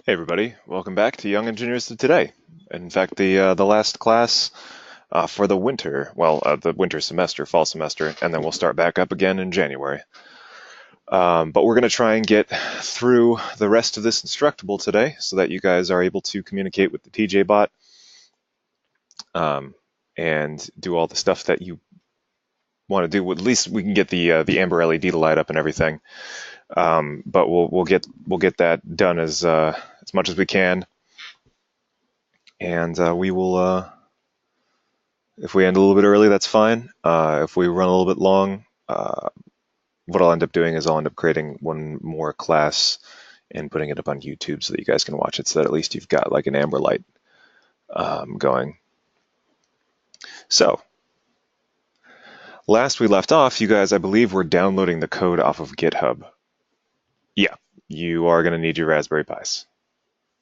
Hey everybody, welcome back to Young Engineers of Today. In fact, the last class for the winter, the winter semester, fall semester, and then we'll start back up again in January. But we're going to try and get through the rest of this instructable today so that you guys are able to communicate with the TJBot and do all the stuff that you want to do. At least we can get the amber LED to light up and everything. But we'll get that done as much as we can, and we will. If we end a little bit early, that's fine. If we run a little bit long, what I'll end up doing is I'll end up creating one more class and putting it up on YouTube so that you guys can watch it, so that at least you've got like an amber light going. So, last we left off, you guys, I believe, were downloading the code off of GitHub. Yeah, you are going to need your Raspberry Pis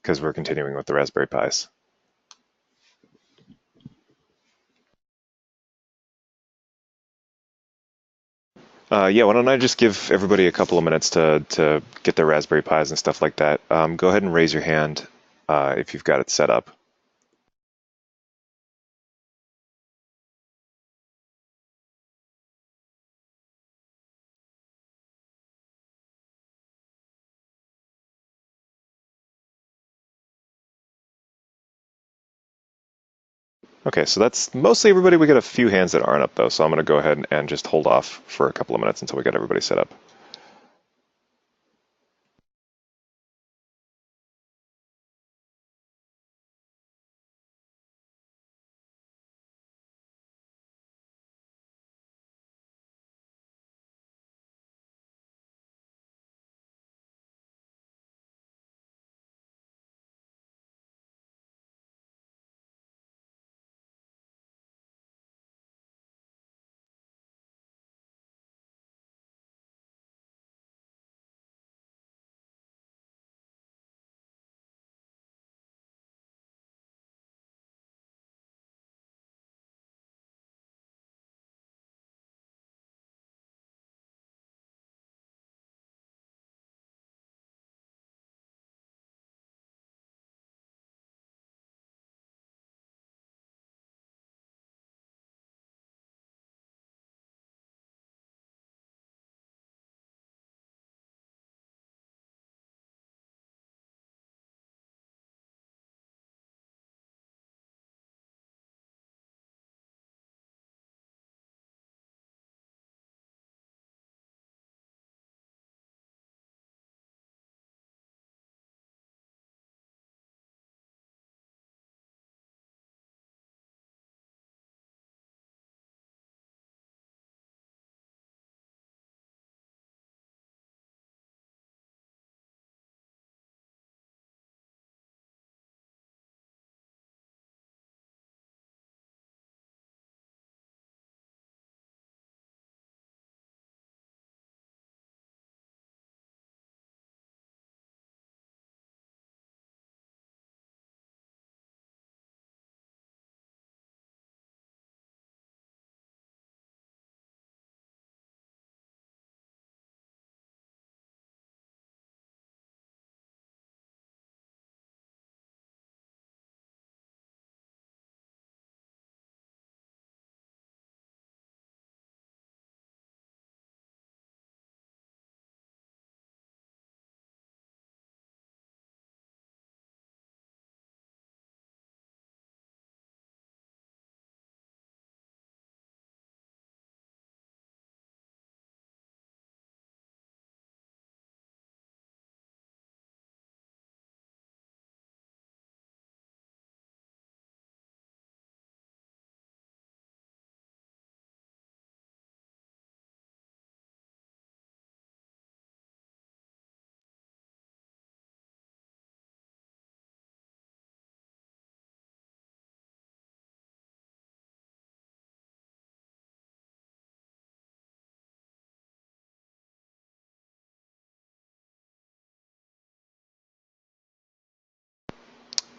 because we're continuing with the Raspberry Pis. Yeah, why don't I just give everybody a couple of minutes to get their Raspberry Pis and stuff like that. Go ahead and raise your hand if you've got it set up. Okay, so that's mostly everybody. We got a few hands that aren't up though, so I'm going to go ahead and just hold off for a couple of minutes until we get everybody set up.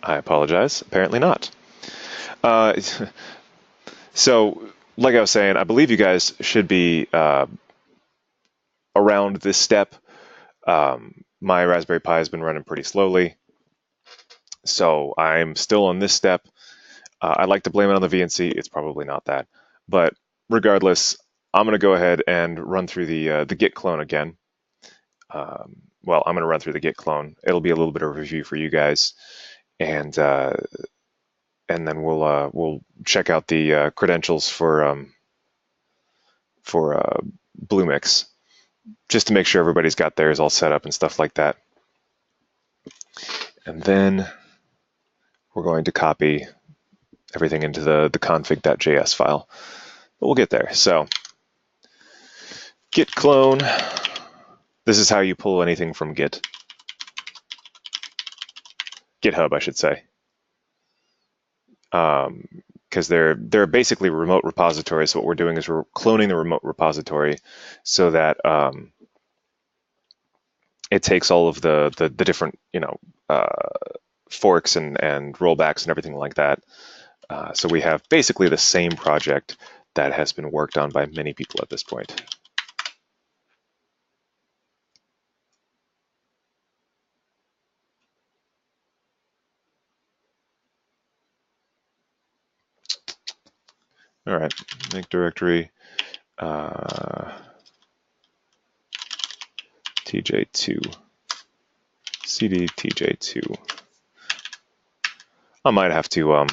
I apologize. Apparently not. Uh, so, like I was saying, I believe you guys should be around this step. My Raspberry Pi has been running pretty slowly. So I'm still on this step. I'd like to blame it on the VNC. It's probably not that. But regardless, I'm going to go ahead and run through the Git clone again. Well, I'm going to run through the Git clone. It'll be a little bit of a review for you guys, and then we'll check out the credentials for Bluemix, just to make sure everybody's got theirs all set up and stuff like that. And then we're going to copy everything into the config.js file. But we'll get there. So Git clone. This is how you pull anything from Git. GitHub, I should say. Because they're basically remote repositories. So what we're doing is we're cloning the remote repository so that it takes all of the different forks and rollbacks and everything like that. So we have basically the same project that has been worked on by many people at this point. All right, make directory TJ2 cd TJ2. I might have to I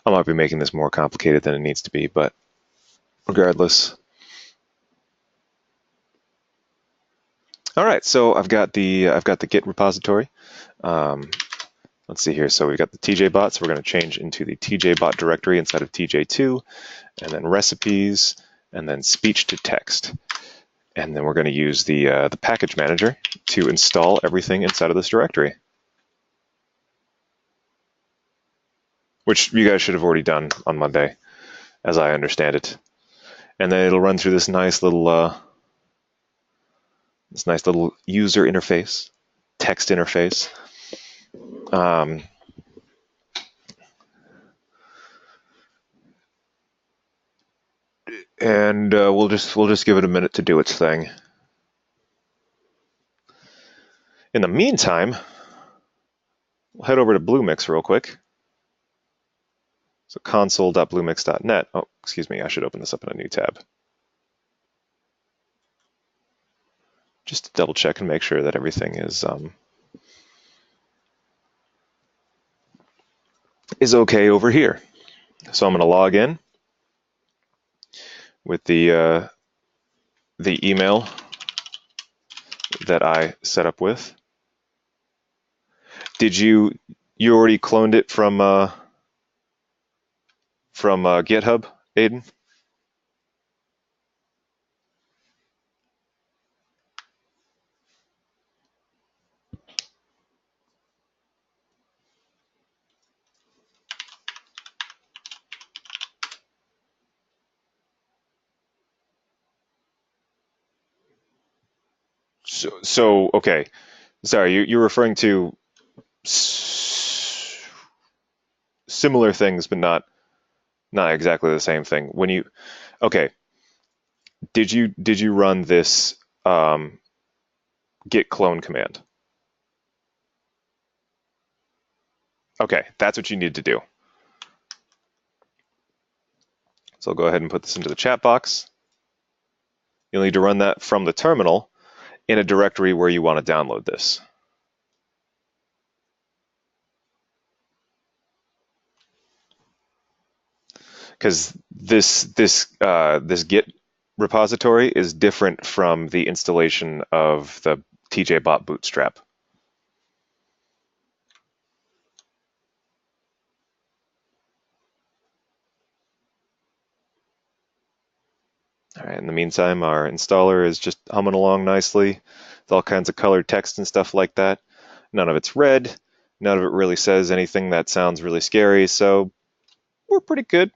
might be making this more complicated than it needs to be, but regardless. All right, so I've got the Git repository. Let's see here. So we've got the TJBot, so we're going to change into the TJBot directory inside of TJ2, and then recipes, and then speech to text. And then we're going to use the package manager to install everything inside of this directory, which you guys should have already done on Monday, as I understand it. And then it'll run through this nice little user interface, text interface. And we'll just give it a minute to do its thing. In the meantime, we'll head over to Bluemix real quick. So console.bluemix.net. Oh, excuse me, I should open this up in a new tab. Just to double check and make sure that everything is okay over here. So I'm going to log in with the email that I set up with. Did you already cloned it from GitHub, Aiden? So okay. Sorry, you're referring to similar things, but not exactly the same thing. When you did you run this git clone command? Okay, that's what you need to do. So I'll go ahead and put this into the chat box. You'll need to run that from the terminal in a directory where you want to download this. Because this Git repository is different from the installation of the TJBot bootstrap. All right, in the meantime, our installer is just humming along nicely with all kinds of colored text and stuff like that. None of it's red. None of it really says anything that sounds really scary, so we're pretty good.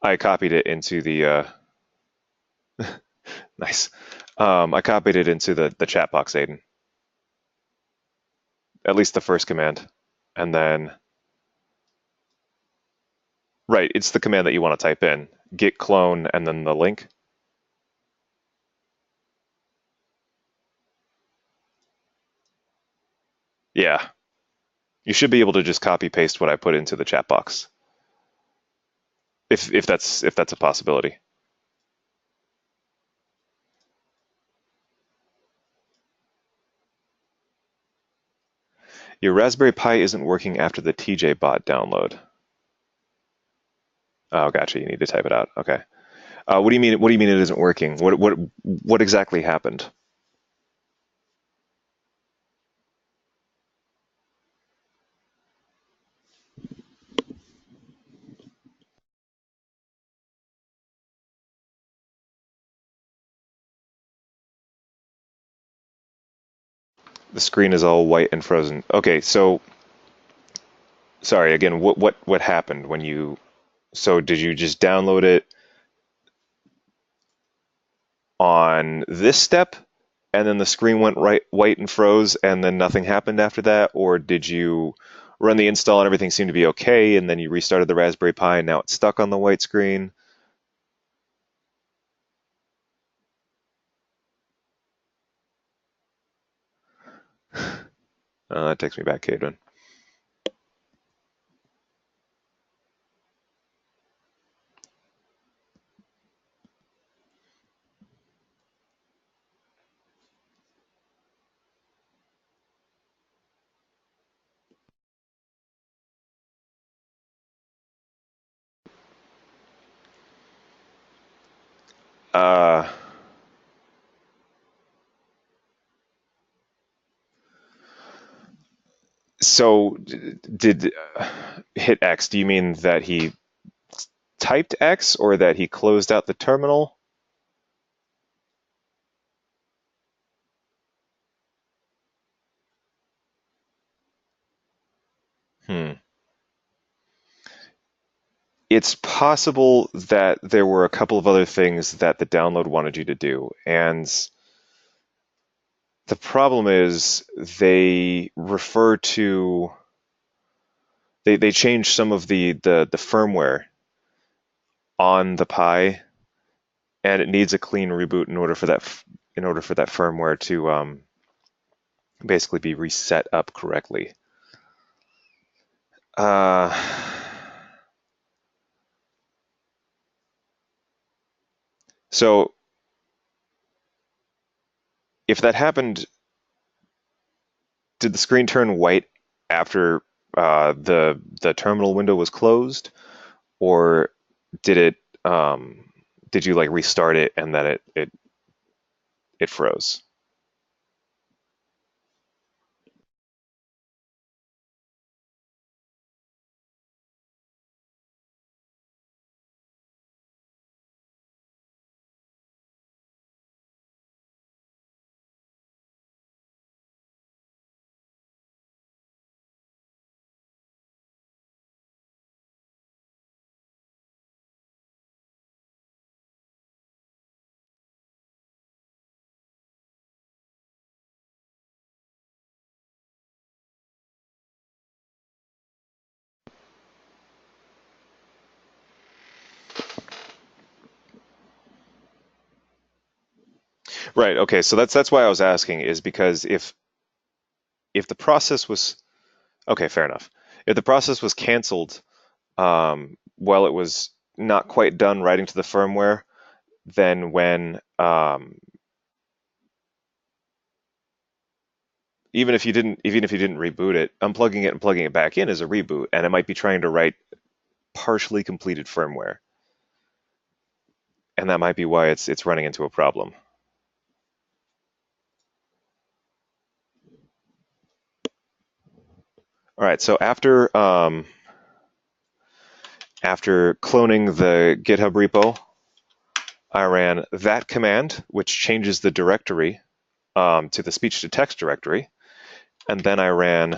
I copied it into the nice. I copied it into the chat box, Aiden. At least the first command, and then right, it's the command that you want to type in. Git clone and then the link. Yeah, you should be able to just copy paste what I put into the chat box, if that's a possibility. Your Raspberry Pi isn't working after the TJBot download. Oh, gotcha. You need to type it out. Okay. What do you mean? What do you mean it isn't working? What exactly happened? The screen is all white and frozen. Okay, so sorry again. What happened when you? So did you just download it on this step, and then the screen went white and froze, and then nothing happened after that, or did you run the install and everything seemed to be okay, and then you restarted the Raspberry Pi and now it's stuck on the white screen? That takes me back, Cadwin. Uh, so did hit X? Do you mean that he typed X or that he closed out the terminal? Hmm. It's possible that there were a couple of other things that the download wanted you to do, and the problem is they refer to they changed some of the firmware on the Pi, and it needs a clean reboot in order for that firmware to basically be reset up correctly. Uh, so if that happened, did the screen turn white after the terminal window was closed, or did it did you like restart it and then it froze? Right. Okay. So that's why I was asking, is because if the process was okay, fair enough. If the process was canceled while it was not quite done writing to the firmware, then when even if you didn't reboot it, unplugging it and plugging it back in is a reboot, and it might be trying to write partially completed firmware, and that might be why it's running into a problem. All right. So after cloning the GitHub repo, I ran that command, which changes the directory to the speech to text directory. And then I ran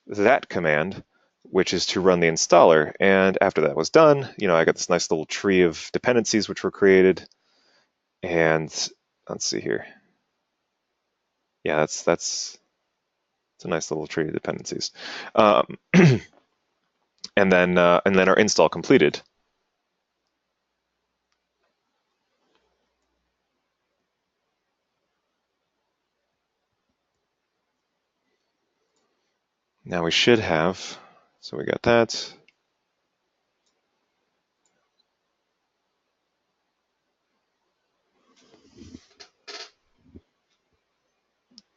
that command, which is to run the installer. And after that was done, I got this nice little tree of dependencies which were created. And let's see here. Yeah, that's it's a nice little tree of dependencies. Um, and then our install completed. Now we should have, so we got that.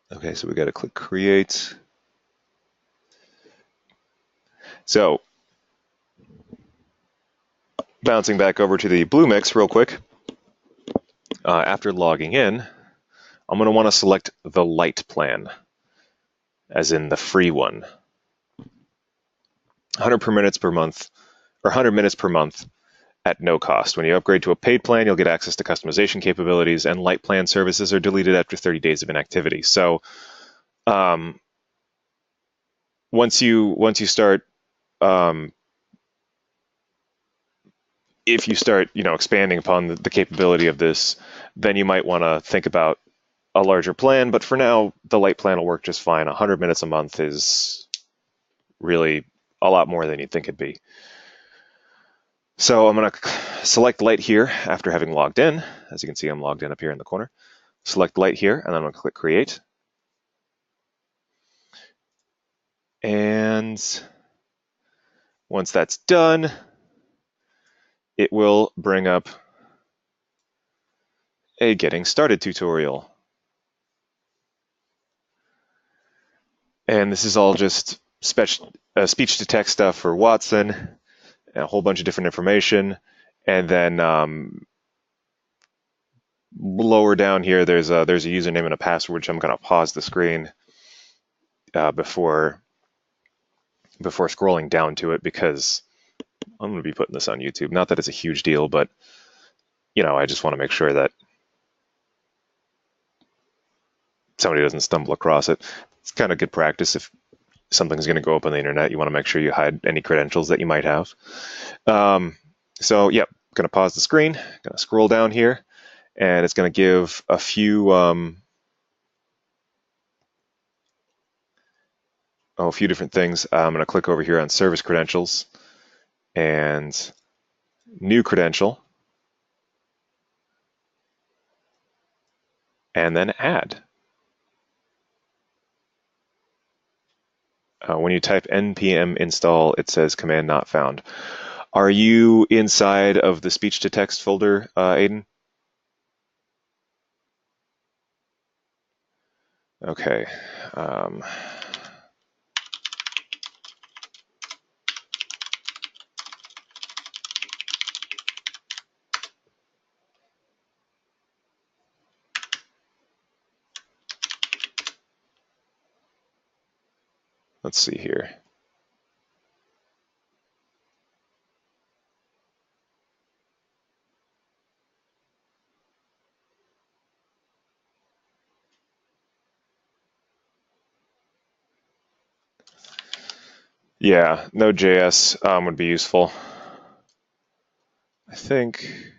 Okay, so we got to click create. So bouncing back over to the Bluemix real quick, after logging in, I'm going to want to select the light plan, as in the free one. 100 per minutes per month, or 100 minutes per month at no cost. When you upgrade to a paid plan, you'll get access to customization capabilities, and light plan services are deleted after 30 days of inactivity. So once you start, if you start expanding upon the capability of this, then you might want to think about a larger plan. But for now, the light plan will work just fine. 100 minutes a month is really a lot more than you'd think it'd be. So I'm going to select light here after having logged in. As you can see, I'm logged in up here in the corner. Select light here, and then I'm going to click create. And once that's done, it will bring up a getting started tutorial. And this is all just speech to text stuff for Watson, and a whole bunch of different information. And then lower down here, there's a username and a password, which I'm going to pause the screen before scrolling down to it, because I'm going to be putting this on YouTube. Not that it's a huge deal, but I just want to make sure that somebody doesn't stumble across it. It's kind of good practice. If something's going to go up on the internet, you want to make sure you hide any credentials that you might have. So, yeah, going to pause the screen, going to scroll down here, and it's going to give a few different things. I'm going to click over here on service credentials and new credential, and then add. When you type npm install, it says command not found. Are you inside of the speech to text folder, Aiden? Okay. Let's see here. Yeah, Node.js would be useful. I think.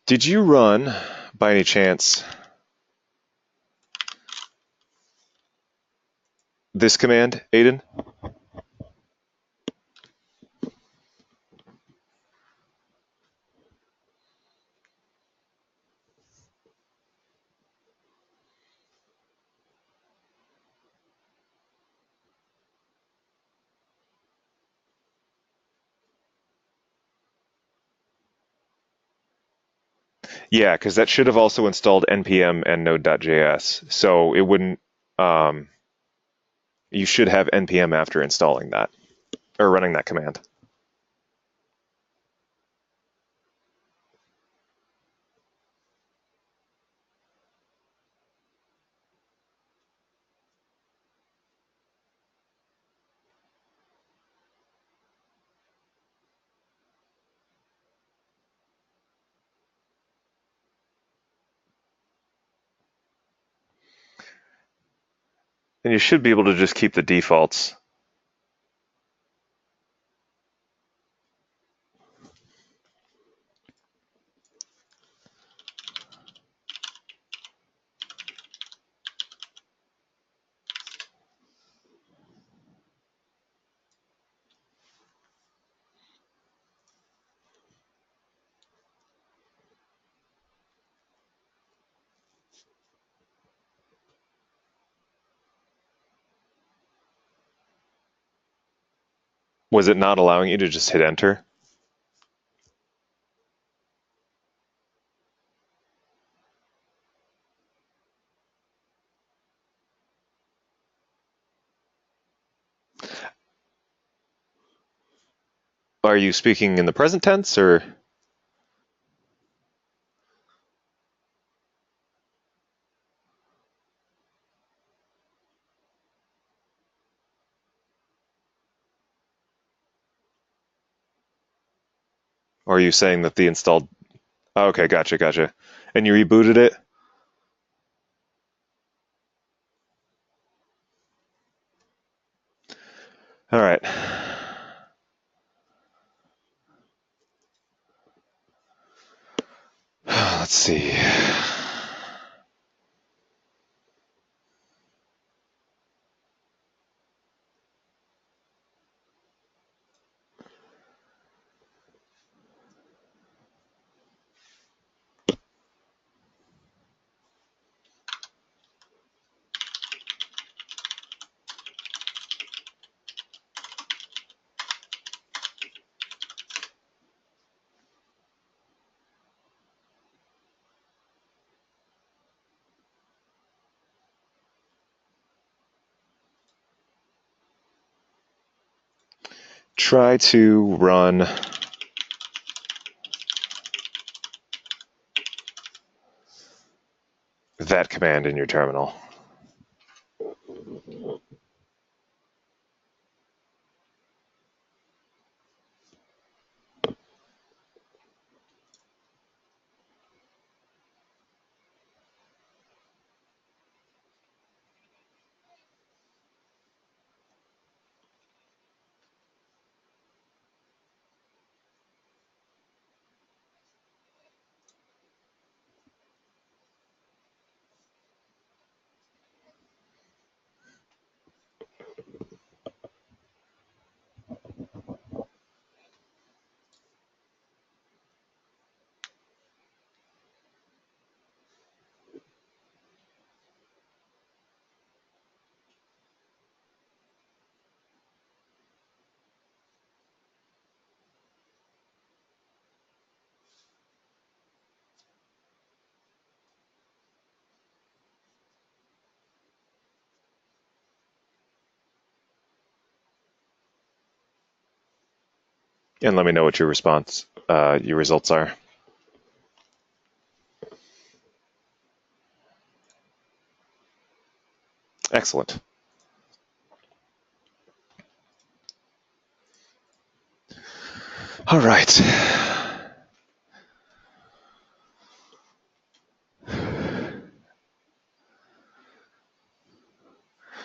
Did you run, by any chance, this command, Aiden? Yeah, because that should have also installed npm and node.js. So it wouldn't. You should have npm after installing that or running that command. And you should be able to just keep the defaults. Was it not allowing you to just hit enter? Are you speaking in the present tense, or? Or are you saying that the installed... Oh, okay, gotcha. And you rebooted it? All right. Let's see. Try to run that command in your terminal. And let me know what your results are. Excellent. All right.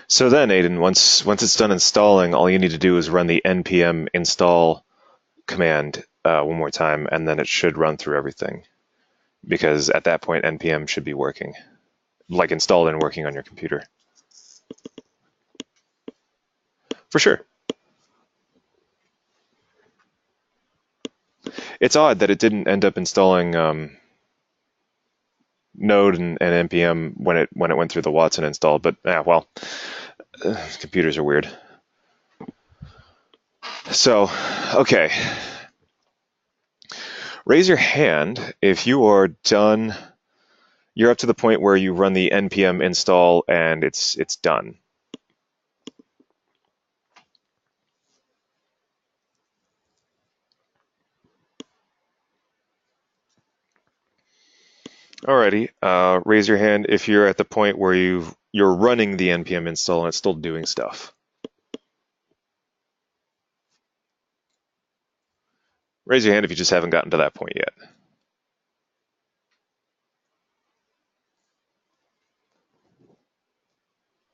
So then, Aiden, once it's done installing, all you need to do is run the npm install command one more time, and then it should run through everything. Because at that point, npm should be working, like installed and working on your computer. For sure. It's odd that it didn't end up installing Node and npm when it went through the Watson install, but well, computers are weird. So, okay. Raise your hand if you are done. You're up to the point where you run the npm install and it's done. Alrighty, raise your hand if you're at the point where you're running the npm install and it's still doing stuff. Raise your hand if you just haven't gotten to that point yet.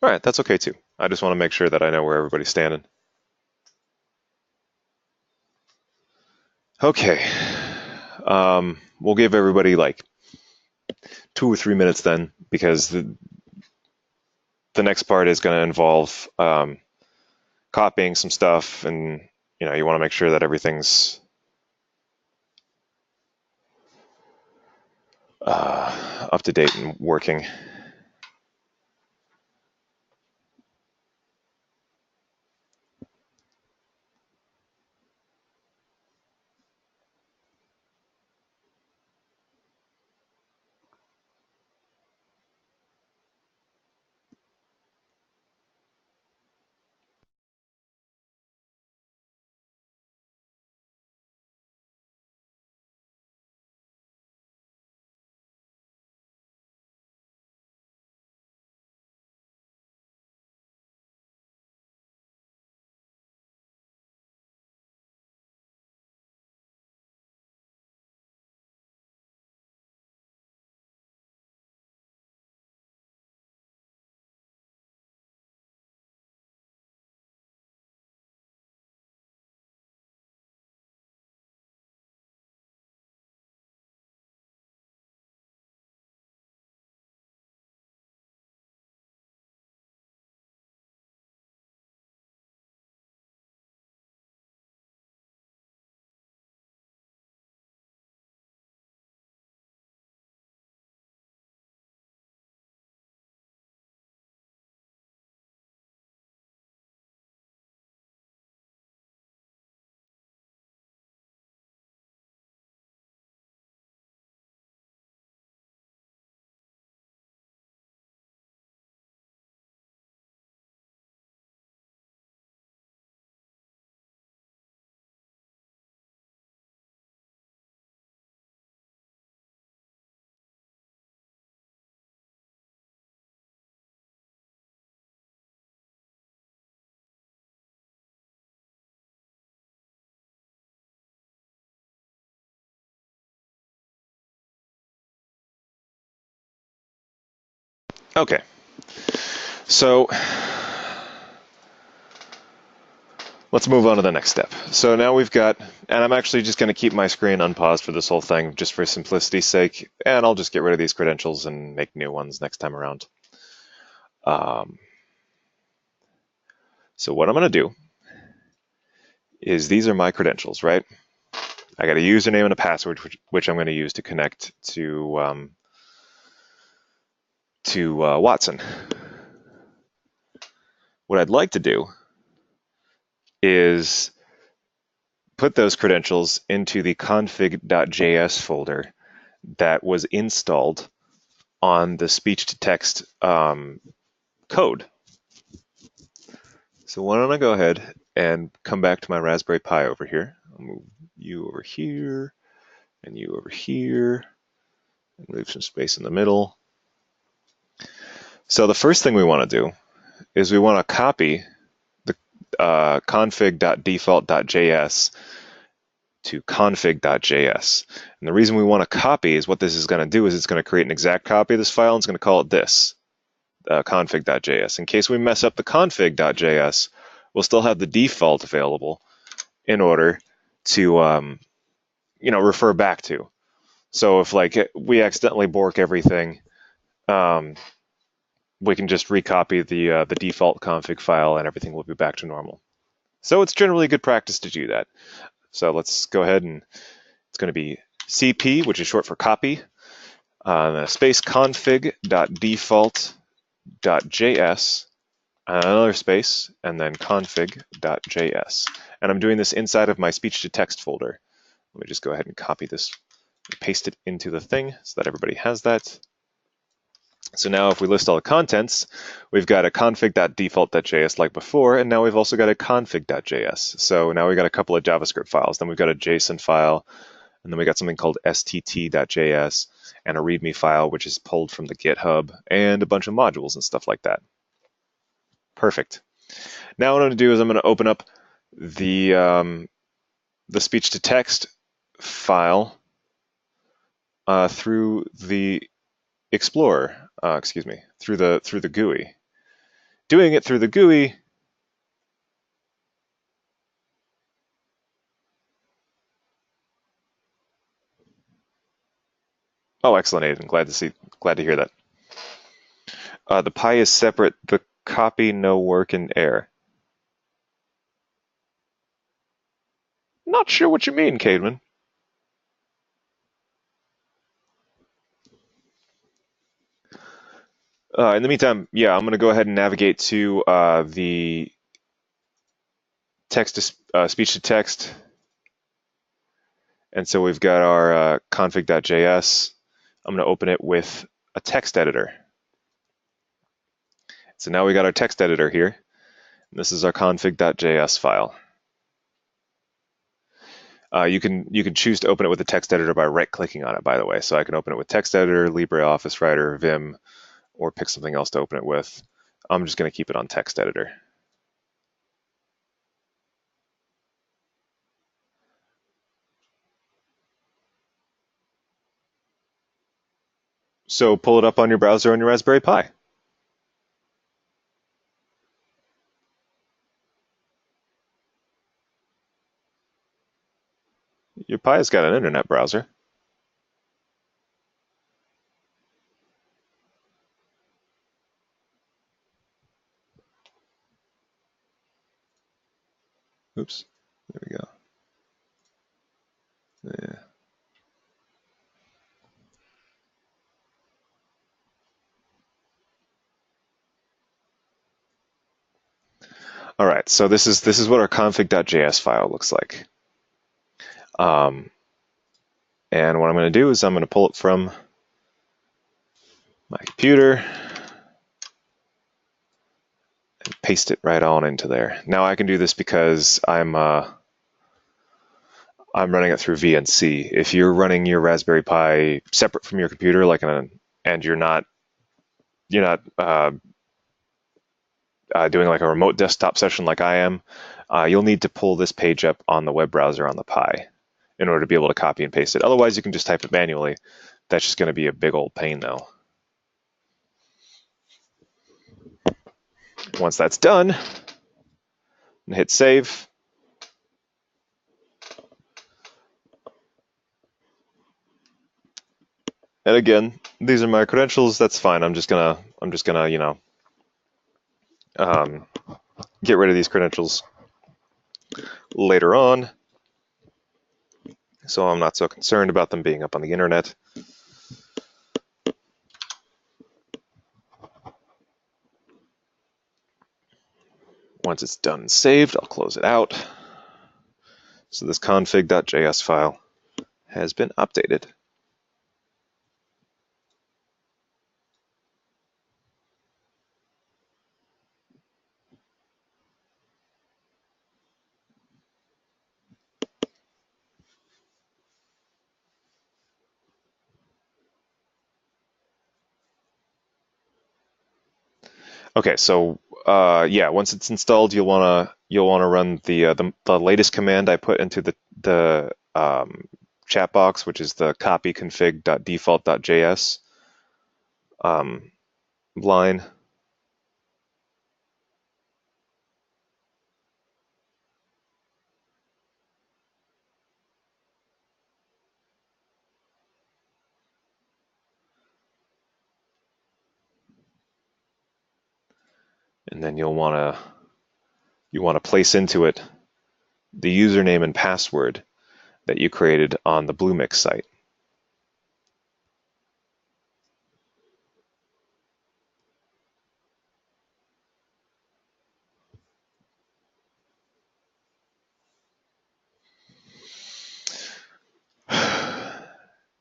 All right, that's okay too. I just want to make sure that I know where everybody's standing. Okay, we'll give everybody like 2 or 3 minutes then, because the next part is going to involve copying some stuff, and you want to make sure that everything's up to date and working. Okay, so let's move on to the next step. So now we've got, and I'm actually just going to keep my screen unpaused for this whole thing just for simplicity's sake, and I'll just get rid of these credentials and make new ones next time around. So what I'm going to do is these are my credentials, right? I got a username and a password, which I'm going to use to connect to Watson. What I'd like to do is put those credentials into the config.js folder that was installed on the speech-to-text code. So why don't I go ahead and come back to my Raspberry Pi over here. I'll move you over here and you over here and leave some space in the middle. So the first thing we want to do is we want to copy the config.default.js to config.js. And the reason we want to copy is what this is going to do is it's going to create an exact copy of this file and it's going to call it this, config.js. In case we mess up the config.js, we'll still have the default available in order to refer back to. So if like we accidentally bork everything, we can just recopy the default config file and everything will be back to normal. So it's generally good practice to do that. So let's go ahead and it's going to be CP, which is short for copy, space config.default.js, another space, and then config.js. And I'm doing this inside of my speech-to-text folder. Let me just go ahead and copy this and paste it into the thing so that everybody has that. So now if we list all the contents, we've got a config.default.js like before, and now we've also got a config.js. So now we've got a couple of JavaScript files. Then we've got a JSON file, and then we got something called stt.js, and a README file, which is pulled from the GitHub, and a bunch of modules and stuff like that. Perfect. Now what I'm going to do is I'm going to open up the speech-to-text file through the Explorer, through the GUI. Doing it through the GUI Oh, excellent, Aiden. Glad to hear that. The Pi is separate. The copy no work in air. Not sure what you mean, Cademan. In the meantime, yeah, I'm going to go ahead and navigate to the text to speech to text, and so we've got our config.js. I'm going to open it with a text editor. So now we got our text editor here. This is our config.js file. You can choose to open it with a text editor by right-clicking on it, by the way. So I can open it with text editor, LibreOffice Writer, Vim, or pick something else to open it with. I'm just going to keep it on text editor. So pull it up on your browser on your Raspberry Pi. Your Pi's got an internet browser. Oops, there we go. Yeah. All right, so this is what our config.js file looks like. And what I'm going to do is I'm going to pull it from my computer and paste it right on into there. Now I can do this because I'm running it through VNC. If you're running your Raspberry Pi separate from your computer, and you're not doing like a remote desktop session like I am, you'll need to pull this page up on the web browser on the Pi in order to be able to copy and paste it. Otherwise, you can just type it manually. That's just going to be a big old pain, though. Once that's done, hit save. And again, these are my credentials. That's fine. I'm just gonna, you know, get rid of these credentials later on, so I'm not so concerned about them being up on the internet. Once it's done and saved, I'll close it out. So this config.js file has been updated. Okay, so yeah, once it's installed, you'll wanna run the latest command I put into the chat box, which is the copy config.default.js line. And then you wanna place into it the username and password that you created on the Bluemix site.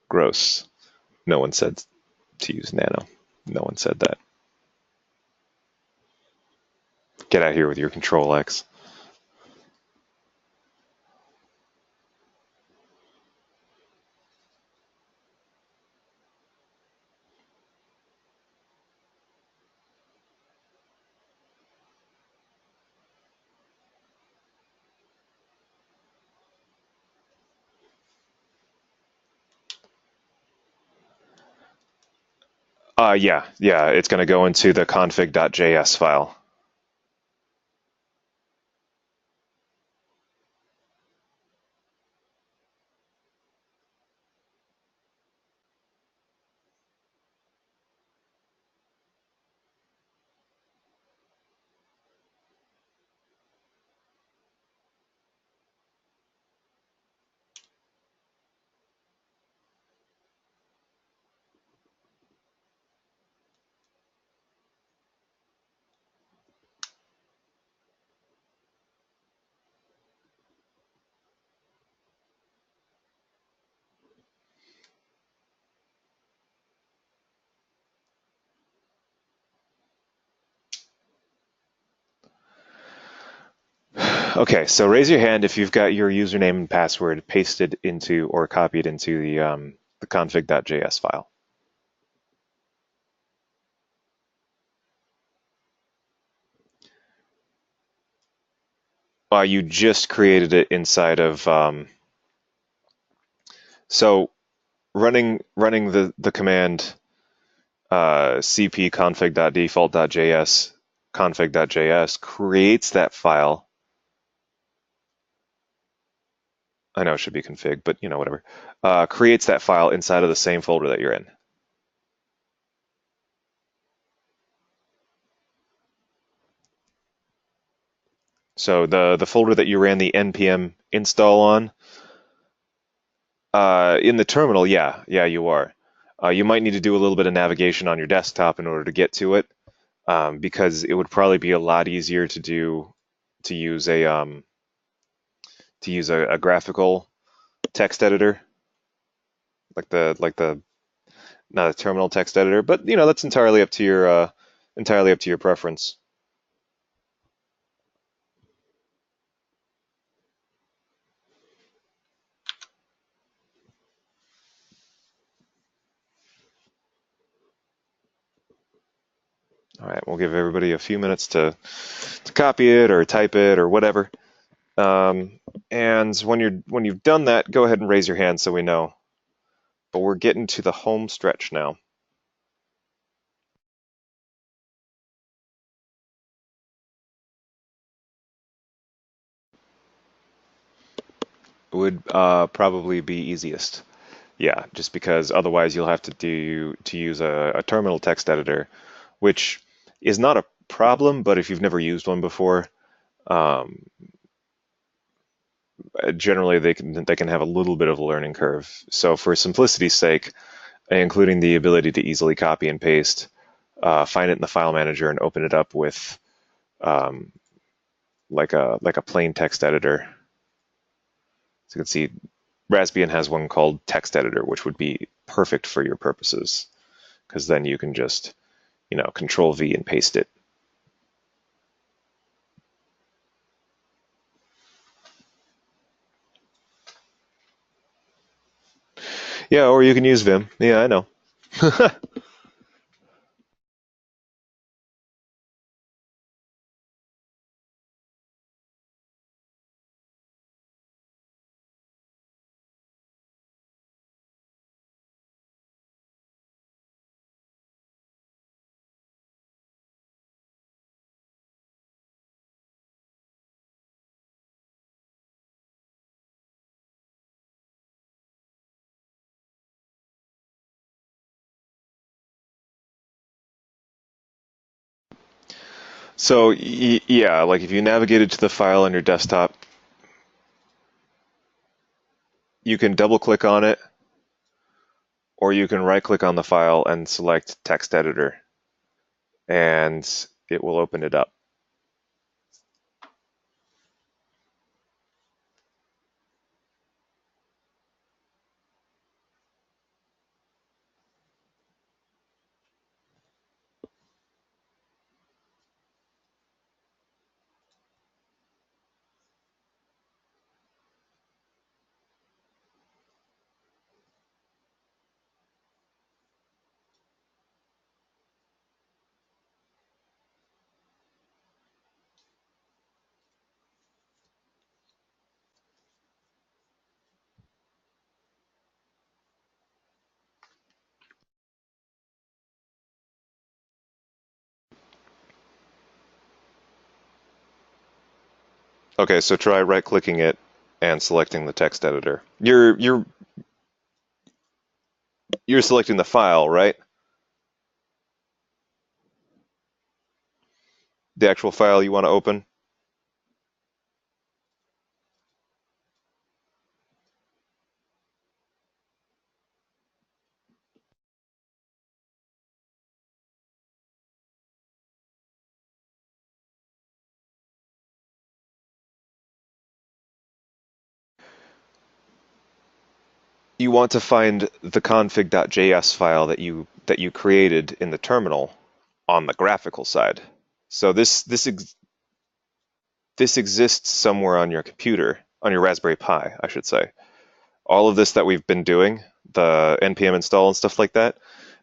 Gross. No one said to use nano. No one said that. Get out of here with your Control X. Yeah, it's going to go into the config.js file. Okay, so raise your hand if you've got your username and password pasted into or copied into the config.js file. You just created it inside of so running the command cp config.default.js config.js creates that file. I know it should be config, but you know, whatever. Creates that file inside of the same folder that you're in. So the folder that you ran the npm install on, in the terminal, yeah, you are. You might need to do a little bit of navigation on your desktop in order to get to it, because it would probably be a lot easier to use a graphical text editor, like the not a terminal text editor, but you know, that's entirely up to your preference. All right, we'll give everybody a few minutes to copy it or type it or whatever. And when you've done that, go ahead and raise your hand so we know. But we're getting to the home stretch now. would probably be easiest. Yeah, just because otherwise you'll have to use a terminal text editor, which is not a problem, but if you've never used one before, um, generally they can have a little bit of a learning curve. So for simplicity's sake, including the ability to easily copy and paste, find it in the file manager and open it up with um, like a plain text editor. So you can see Raspbian has one called text editor, which would be perfect for your purposes, because then you can just, Control V and paste it. Yeah, or you can use Vim. Yeah, I know. So yeah, like if you navigated to the file on your desktop, you can double click on it, or you can right click on the file and select text editor, and it will open it up. Okay, so try right clicking it and selecting the text editor. You're selecting the file, right? The actual file you want to open. You want to find the config.js file that you created in the terminal on the graphical side. So this exists somewhere on your computer, on your Raspberry Pi, I should say. All of this that we've been doing, the npm install and stuff like that,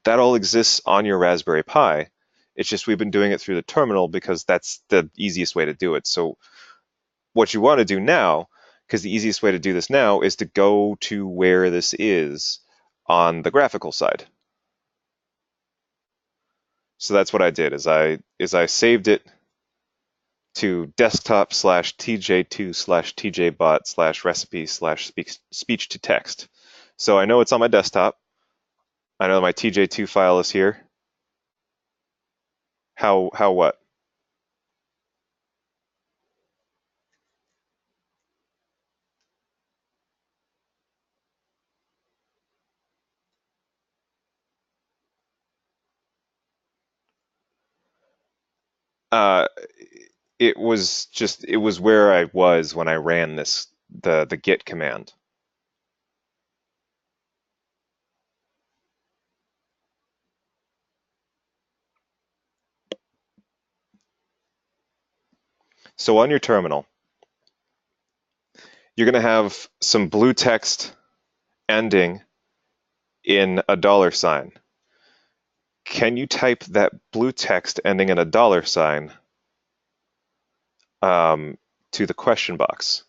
that all exists on your Raspberry Pi. It's just we've been doing it through the terminal because that's the easiest way to do it. So what you want to do now, because the easiest way to do this now is to go to where this is on the graphical side. So that's what I did is I saved it to desktop slash tj2 slash tjbot slash recipe slash speech to text. So I know it's on my desktop. I know my tj2 file is here. How what? Uh, it was where I was when I ran the git command. So on your terminal, you're going to have some blue text ending in a dollar sign. Can you type that blue text ending in a dollar sign um, to the question box?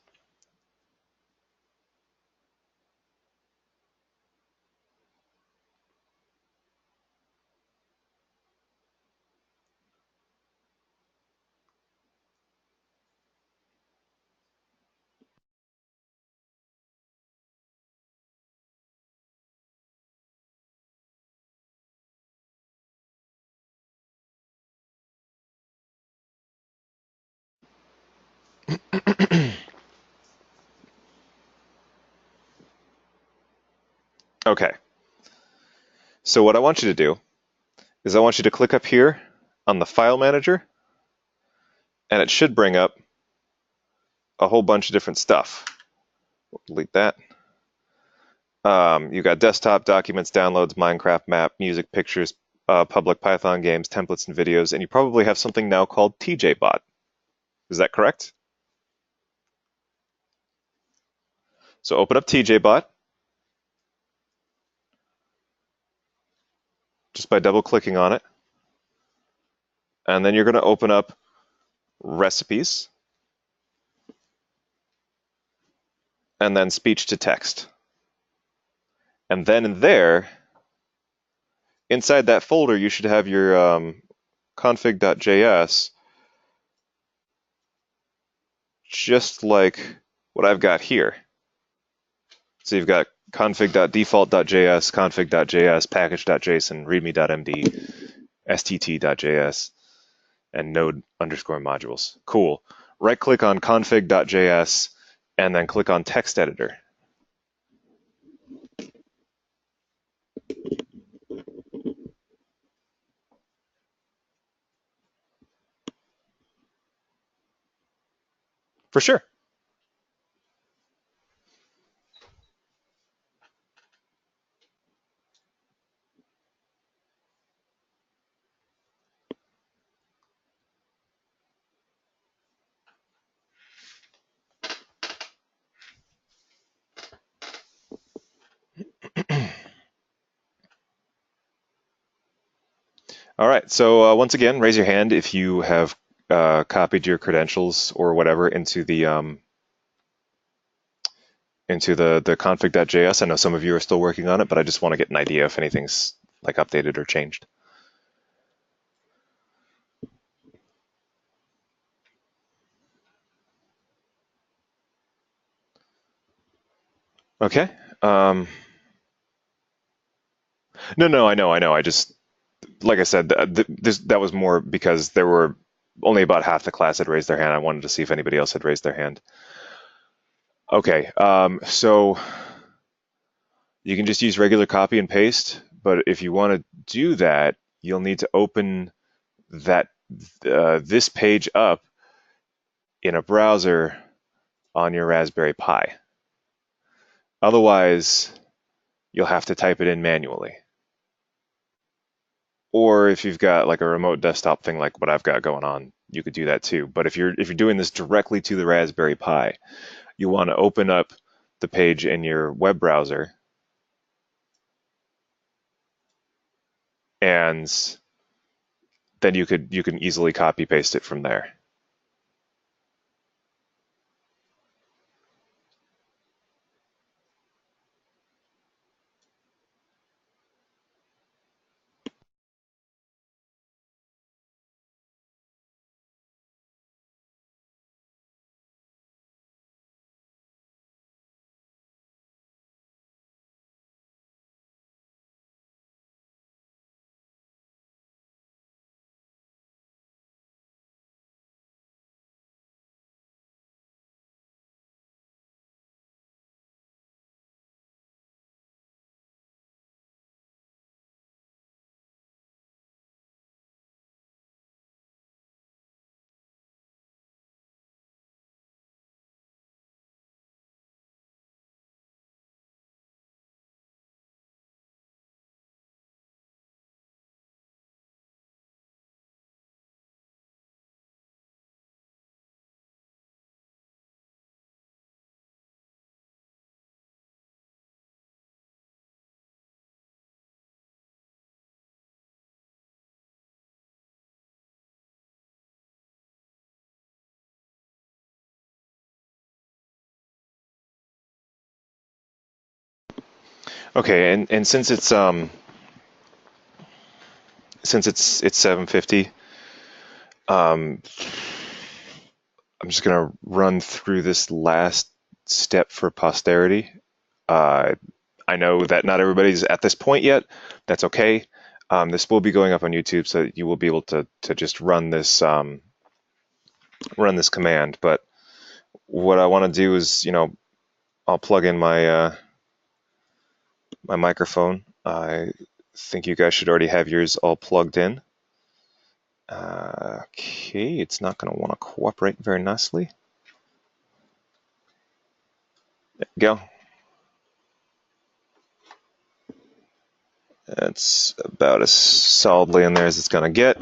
Okay, so what I want you to do is I want you to click up here on the file manager, and it should bring up a whole bunch of different stuff. Delete that. You got desktop, documents, downloads, Minecraft map, music, pictures, public Python games, templates, and videos, and you probably have something now called TJBot. Is that correct? So open up TJBot just by double clicking on it, and then you're going to open up recipes, and then speech to text. And then in there, inside that folder, you should have your config.js, just like what I've got here. So you've got config.default.js, config.js, package.json, readme.md, stt.js, and node_modules. Cool. Right click on config.js and then click on text editor. For sure. All right, so once again, raise your hand if you have copied your credentials or whatever into the config.js. I know some of you are still working on it, but I just want to get an idea if anything's like updated or changed. Okay. No, I know. I just, like I said, that was more because there were only about half the class had raised their hand. I wanted to see if anybody else had raised their hand. Okay, so you can just use regular copy and paste, but if you want to do that, you'll need to open that this page up in a browser on your Raspberry Pi. Otherwise, you'll have to type it in manually. Or if you've got like a remote desktop thing like what I've got going on, you could do that too. But if you're doing this directly to the Raspberry Pi, you want to open up the page in your web browser, and then you can easily copy paste it from there. Okay, and since it's 7:50, um, I'm just gonna run through this last step for posterity. Uh, I know that not everybody's at this point yet. That's okay. This will be going up on YouTube, so you will be able to just run this command. But what I want to do is, I'll plug in my my microphone. I think you guys should already have yours all plugged in. Okay, it's not going to want to cooperate very nicely. There we go. That's about as solidly in there as it's going to get.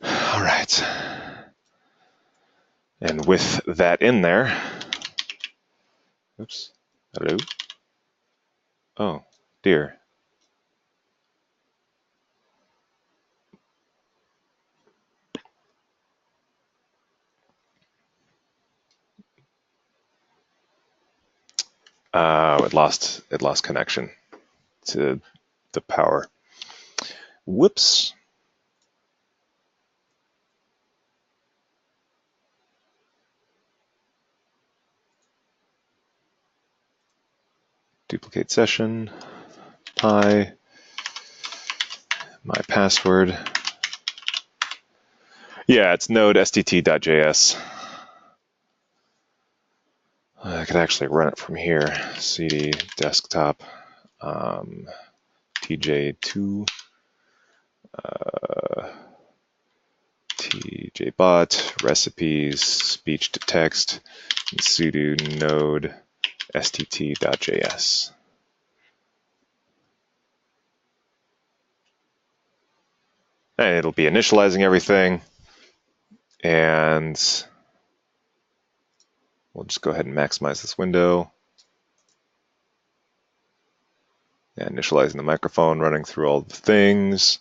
All right. And with that in there, oops, hello. Oh, dear. It lost connection to the power. Whoops. Duplicate session, pi, my password. Yeah, it's node stt.js. I could actually run it from here. cd desktop tj2 TJBot recipes speech to text and sudo node stt.js. And it'll be initializing everything, and we'll just go ahead and maximize this window. Yeah, initializing the microphone, running through all the things.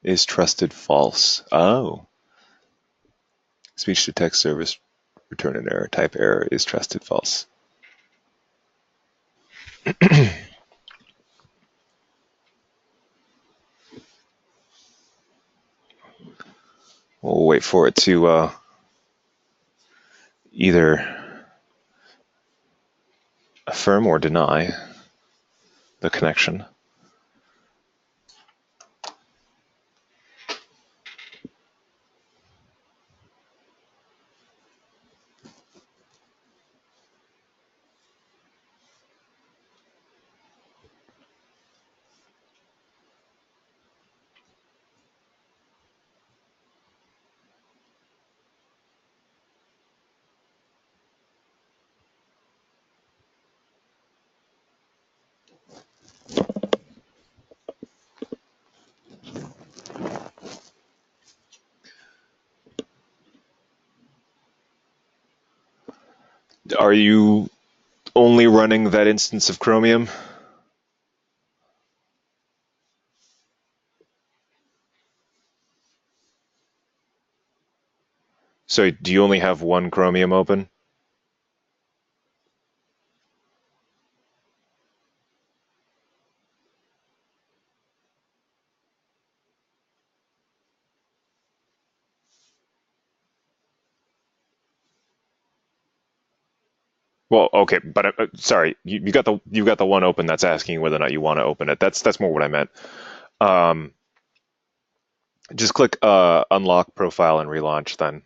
Is trusted false? Oh. Speech to text service return an error. Type error is trusted false. We'll wait for it to either affirm or deny the connection. Are you only running that instance of Chromium? So do you only have one Chromium open? Well, okay, but sorry, you got the one open that's asking whether or not you want to open it. That's more what I meant. Um, just click unlock profile and relaunch then.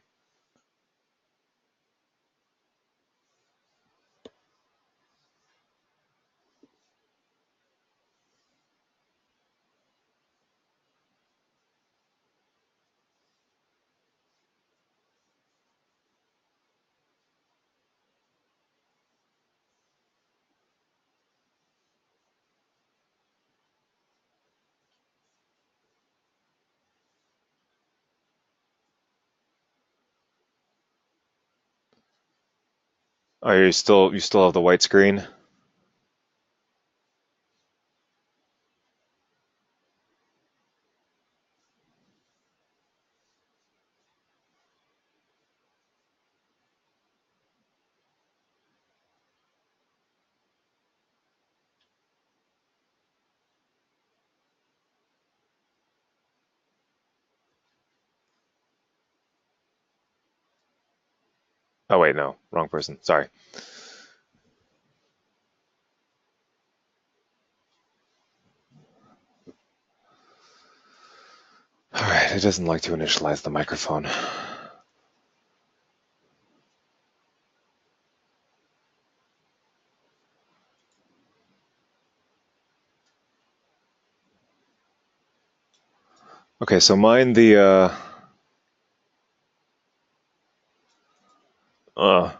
Are you still have the white screen? Oh wait, no, wrong person. Sorry. All right, It doesn't like to initialize the microphone. Okay, so mine, my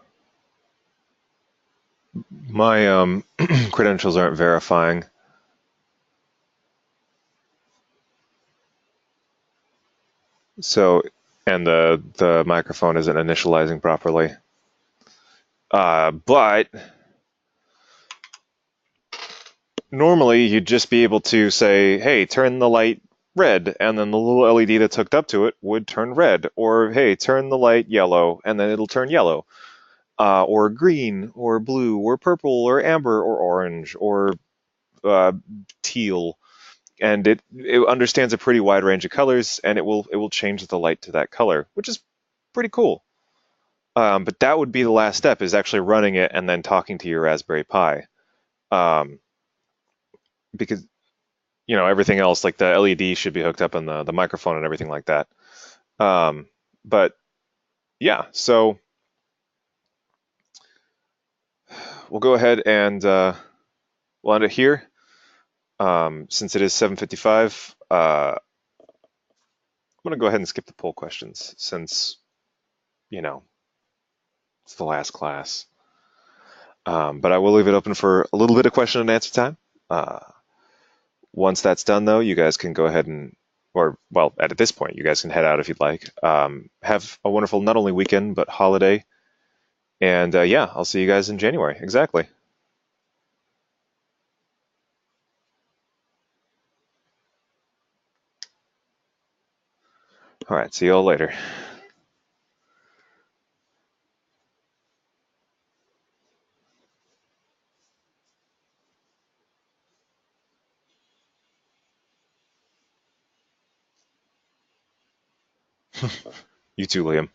credentials aren't verifying. So, and the microphone isn't initializing properly. But normally you'd just be able to say, hey, turn the light red, and then the little LED that's hooked up to it would turn red. Or, hey, turn the light yellow, and then it'll turn yellow. Or green, or blue, or purple, or amber, or orange, or teal. And it understands a pretty wide range of colors, and it will change the light to that color, which is pretty cool. But that would be the last step, is actually running it and then talking to your Raspberry Pi. Um, because everything else, like the LED, should be hooked up on the microphone and everything like that. But yeah, so we'll go ahead and we'll end it here. Since it is 7:55, I'm going to go ahead and skip the poll questions since you know it's the last class. But I will leave it open for a little bit of question and answer time. Uh, Once that's done, though, you guys can go ahead and, or well, at this point, you guys can head out if you'd like. Have a wonderful not only weekend but holiday, and yeah, I'll see you guys in January. Exactly. All right, see you all later. You too, Liam.